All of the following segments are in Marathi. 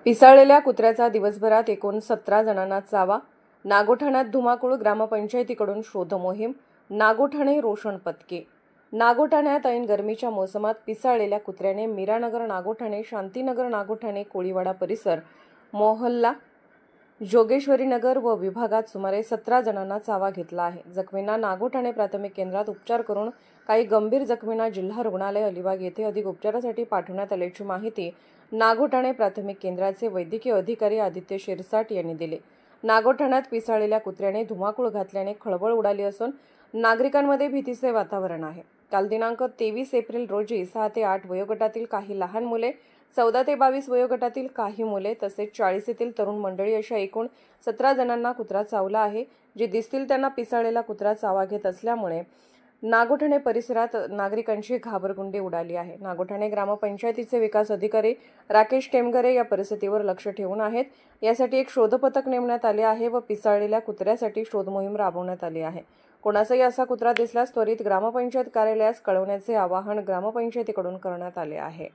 पिसाळलेल्या कुत्र्याचा दिवसभरात एकूण 17 जणांना चावा. नागोठाण्यात धुमाकूळ, ग्रामपंचायतीकडून शोध मोहीम. नागोठाणे रोषण पथके. नागोठाण्यात ऐन गरमीच्या मोसमात पिसाळलेल्या कुत्र्याने मीरानगर नागोठाणे, शांतीनगर नागोठाणे, कोळीवाडा परिसर, मोहल्ला जोगेश्वरीनगर व विभागात सुमारे 17 जणांना चावा घेतला आहे. जखमींना नागोठाणे प्राथमिक केंद्रात उपचार करून काही गंभीर जखमींना जिल्हा रुग्णालय अलिबाग येथे अधिक उपचारासाठी पाठवण्यात आल्याची माहिती नागोठाणे प्राथमिक केंद्राचे वैद्यकीय अधिकारी आदित्य शिरसाट यांनी दिली. नागोठाण्यात पिसाळलेल्या कुत्र्याने धुमाकूळ घातल्याने खळबळ उडाली असून नागरिकांमध्ये भीतीचे वातावरण आहे. काल दिनांक 23 एप्रिल रोजी 6 ते 8 वयोगटातील काही लहान मुले, 14 ते 22 वयोगटातील काही मुले तसेच 40 येथील तरुण मंडळी अशा एकूण 17 जणांना कुत्रा चावला आहे. जे दिसतील त्यांना पिसाळलेला कुत्रा चावा घेत असल्यामुळे नागोठाणे परिसरात नागरिकांची घाबरगुंडी उडाली आहे. नागोठाणे ग्रामपंचायतीचे विकास अधिकारी राकेश टेमघरे या परिस्थितीवर लक्ष ठेवून आहेत. यासाठी एक शोधपथक नेमण्यात आले आहे व पिसाळलेल्या कुत्र्यासाठी शोध मोहीम राबवण्यात आली आहे. कोणाचाही असा कुत्रा दिसल्यास त्वरित ग्रामपंचायत कार्यालयास कळवण्याचे आवाहन ग्रामपंचायतीकडून करण्यात आले आहे.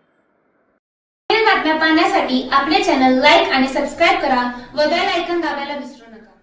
बातम्या पाहण्यासाठी आपले चॅनल लाईक आणि सबस्क्राईब करा व बेल आयकॉन दाबायला विसरू नका.